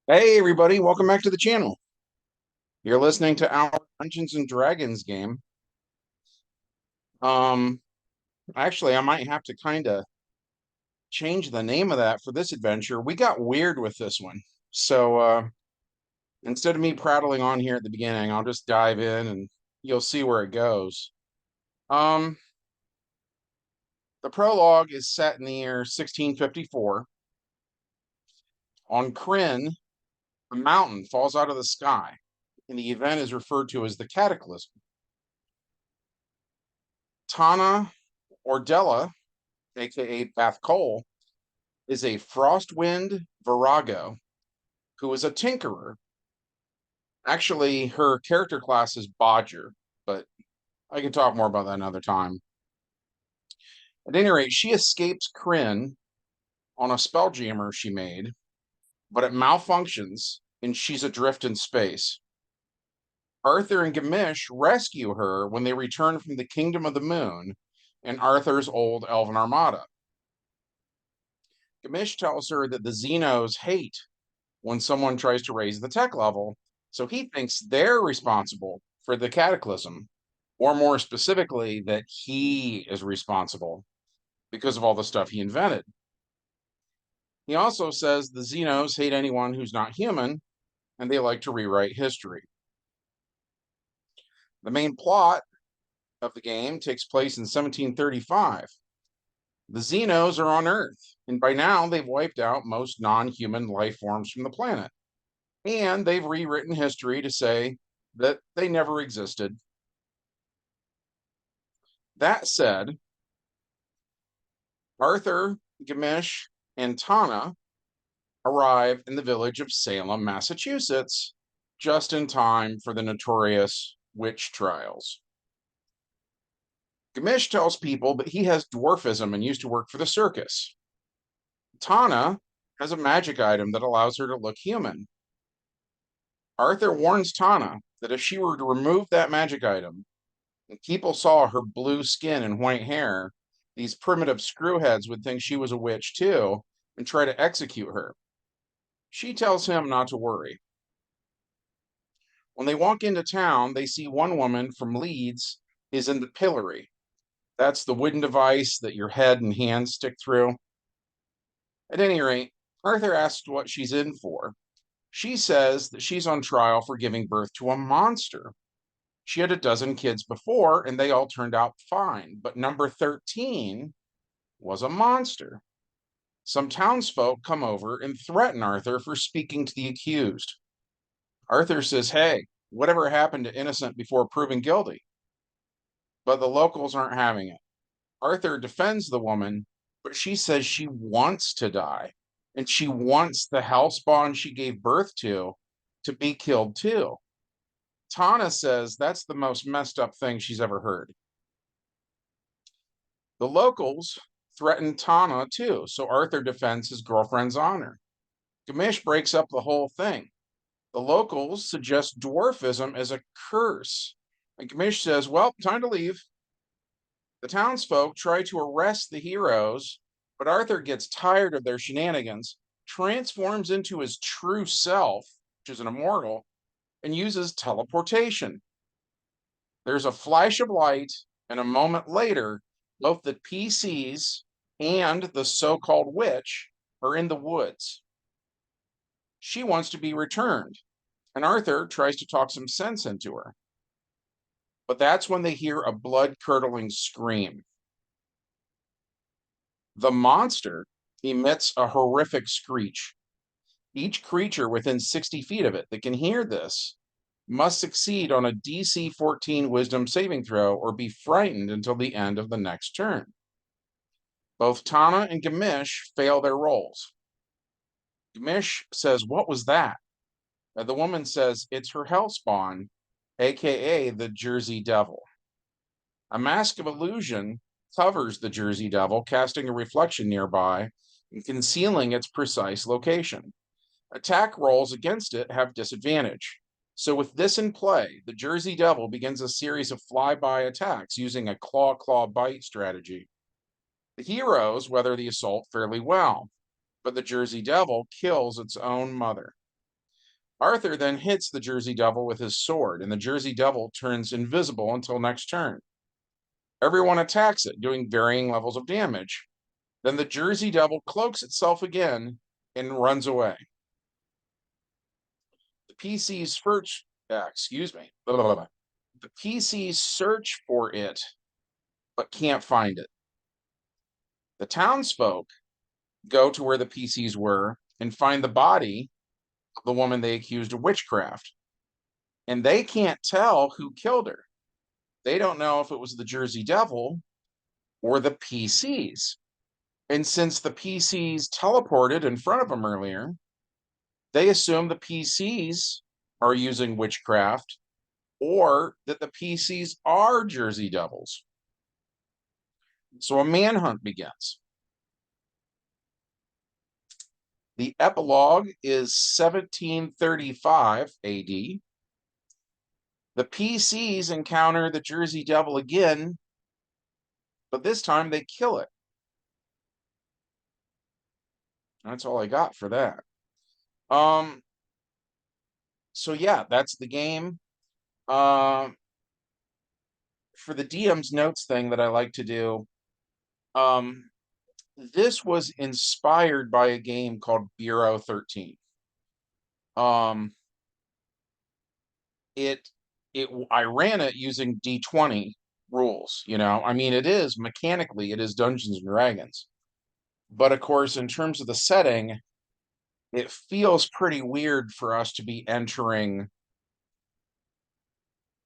Hey everybody, welcome back to the channel. You're listening to our Dungeons and Dragons game. Um, Actually, I might have to kind of change the name of that for this adventure. We got weird with this one. So instead of me prattling on here at the beginning, I'll just dive in and you'll see where it goes. Um, the prologue is set in the year 1654. On Kryn, a mountain falls out of the sky, and the event is referred to as the Cataclysm. Tana Ordella, aka Bath Cole, is a Frostwind Virago who is a tinkerer. Actually, her character class is Bodger, but I can talk more about that another time. At any rate, she escapes Kryn on a spelljammer she made, but it malfunctions and she's adrift in space. Arthur and Gamish rescue her when they return from the Kingdom of the Moon and Arthur's old elven armada. Gamish tells her that the Xenos hate when someone tries to raise the tech level. So he thinks they're responsible for the cataclysm, or more specifically, that he is responsible because of all the stuff he invented. He also says the Xenos hate anyone who's not human, and they like to rewrite history. The main plot of the game takes place in 1735. The Xenos are on Earth, and by now they've wiped out most non human life forms from the planet. And they've rewritten history to say that they never existed. That said, Arthur, Gamish, and Tana arrive in the village of Salem, Massachusetts, just in time for the notorious witch trials. Gamish tells people that he has dwarfism and used to work for the circus. Tana has a magic item that allows her to look human. Arthur warns Tana that if she were to remove that magic item and people saw her blue skin and white hair, these primitive screwheads would think she was a witch too and try to execute her. She tells him not to worry. When they walk into town, they see one woman from Leeds is in the pillory. That's the wooden device that your head and hands stick through. At any rate, Arthur asks what she's in for. She says that she's on trial for giving birth to a monster. She had a dozen kids before, and they all turned out fine. But number 13 was a monster. Some townsfolk come over and threaten Arthur for speaking to the accused. Arthur says, hey, whatever happened to innocent before proven guilty? But the locals aren't having it. Arthur defends the woman, but she says she wants to die, and she wants the hellspawn she gave birth to be killed too. Tana says that's the most messed up thing she's ever heard. The locals threaten Tana too, so Arthur defends his girlfriend's honor. Gamish breaks up the whole thing. The locals suggest dwarfism as a curse. And Gamish says, well, time to leave. The townsfolk try to arrest the heroes, but Arthur gets tired of their shenanigans, transforms into his true self, which is an immortal, and uses teleportation. There's a flash of light, and a moment later, both the PCs and the so called witch are in the woods. She wants to be returned, and Arthur tries to talk some sense into her. But that's when they hear a blood curdling scream. The monster emits a horrific screech. Each creature within 60 feet of it that can hear this must succeed on a DC 14 wisdom saving throw or be frightened until the end of the next turn. Both Tana and Gamish fail their rolls. Gamish says, what was that? The woman says, it's her hellspawn, aka the Jersey Devil. A mask of illusion covers the Jersey Devil, casting a reflection nearby and concealing its precise location. Attack rolls against it have disadvantage. So with this in play, the Jersey Devil begins a series of flyby attacks using a claw-claw-bite strategy. The heroes weather the assault fairly well, but the Jersey Devil kills its own mother. Arthur then hits the Jersey Devil with his sword, and the Jersey Devil turns invisible until next turn. Everyone attacks it, doing varying levels of damage. Then the Jersey Devil cloaks itself again and runs away. The PCs search, excuse me, blah, blah, blah. The PCs search for it, but can't find it. The townsfolk go to where the PCs were and find the body of the woman they accused of witchcraft. And they can't tell who killed her. They don't know if it was the Jersey Devil or the PCs. And since the PCs teleported in front of them earlier, they assume the PCs are using witchcraft or that the PCs are Jersey Devils. So a manhunt begins. The epilogue is 1735 AD. The PCs encounter the Jersey Devil again, but this time they kill it. That's all I got for that. So yeah, that's the game. For the DM's notes thing that I like to do, this was inspired by a game called Bureau 13. I ran it using D20 rules, I mean, it is mechanically, it is Dungeons and Dragons. But of course, in terms of the setting, it feels pretty weird for us to be entering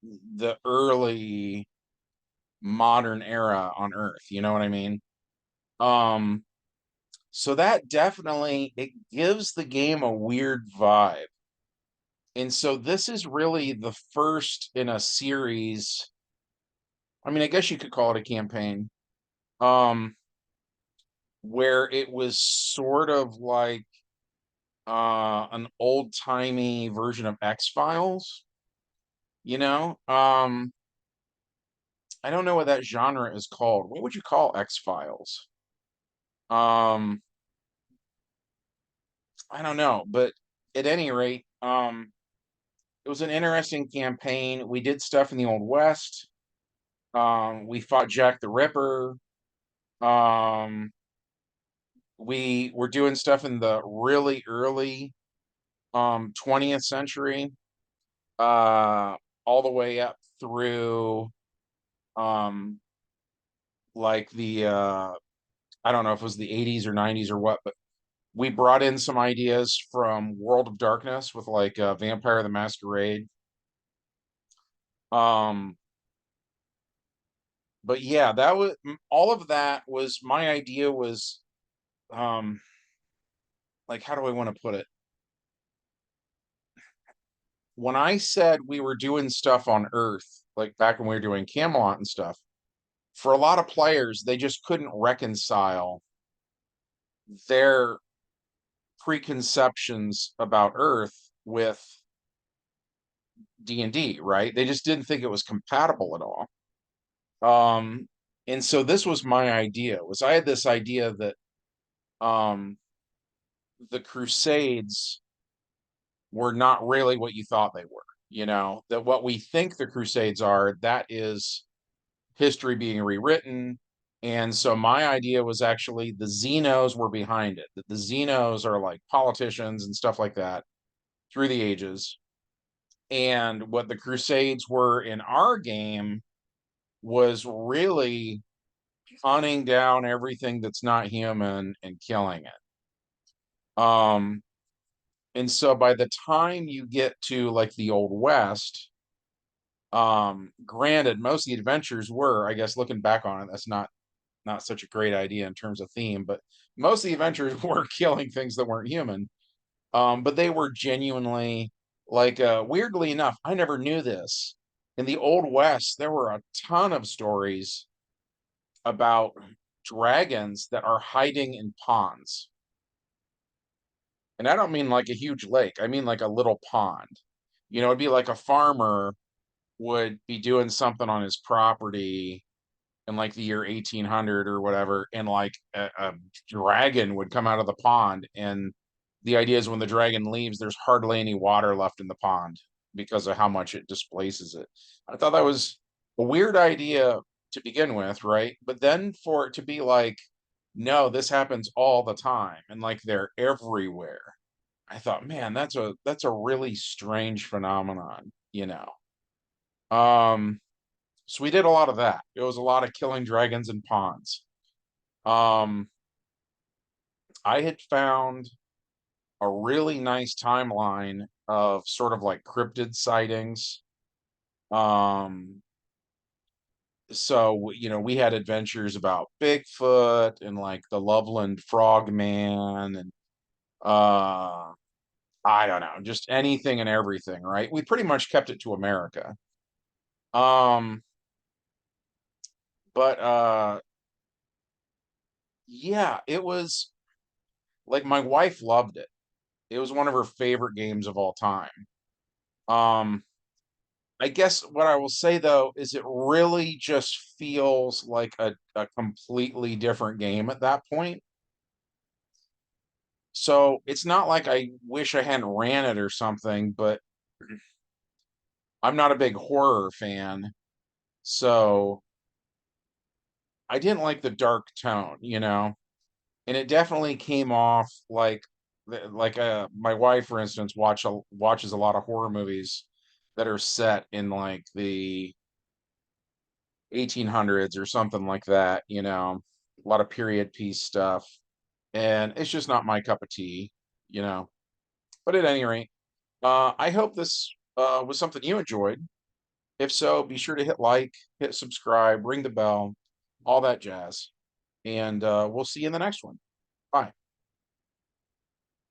the early modern era on Earth. You know what I mean? So that definitely, it gives the game a weird vibe. And so this is really the first in a series. I mean, I guess you could call it a campaign, where it was sort of like an old-timey version of X-Files, I don't know what that genre is called. What would you call X-Files? I don't know, but at any rate, it was an interesting campaign. We did stuff in the Old West. We fought Jack the Ripper. We were doing stuff in the really early 20th century, all the way up through like the I don't know if it was the 80s or 90s or what, but we brought in some ideas from World of Darkness with like Vampire the Masquerade. But yeah, that was all of that was my idea was like, how do I want to put it? When I said we were doing stuff on Earth, like back when we were doing Camelot and stuff, for a lot of players, they just couldn't reconcile their preconceptions about Earth with D&D, right? They just didn't think it was compatible at all. And so this was my idea, was I had this idea that the Crusades were not really what you thought they were, that what we think the Crusades are, that is history being rewritten. And so my idea was actually the Xenos were behind it, that the Xenos are like politicians and stuff like that through the ages. And what the Crusades were in our game was really hunting down everything that's not human and killing it. And so by the time you get to like the Old West, granted, most of the adventures were, I guess, looking back on it, that's not such a great idea in terms of theme, but most of the adventures were killing things that weren't human. But they were genuinely like, weirdly enough, I never knew this. In the Old West, there were a ton of stories about dragons that are hiding in ponds. And I don't mean like a huge lake, I mean like a little pond. It'd be like a farmer would be doing something on his property in like the year 1800 or whatever, and like a dragon would come out of the pond and the idea is when the dragon leaves, there's hardly any water left in the pond because of how much it displaces it. I thought that was a weird idea to begin with, right? But then for it to be like, no, this happens all the time and like they're everywhere. I thought, man, that's a really strange phenomenon, you know. Um, so we did a lot of that. It was a lot of killing dragons in ponds. Um, I had found a really nice timeline of sort of like cryptid sightings. Um, we had adventures about Bigfoot and like the Loveland Frogman and uh I don't know, just anything and everything, right? We pretty much kept it to America. Um, but yeah, it was like my wife loved it. It was one of her favorite games of all time. Um, I guess what I will say though is it really just feels like a completely different game at that point. So it's not like I wish I hadn't ran it or something, but I'm not a big horror fan. So I didn't like the dark tone, you know? And it definitely came off like my wife, for instance, watches a lot of horror movies that are set in like the 1800s or something like that, you know, a lot of period piece stuff. And it's just not my cup of tea, you know. But at any rate, I hope this was something you enjoyed. If so, be sure to hit like, hit subscribe, ring the bell, all that jazz. And we'll see you in the next one. Bye.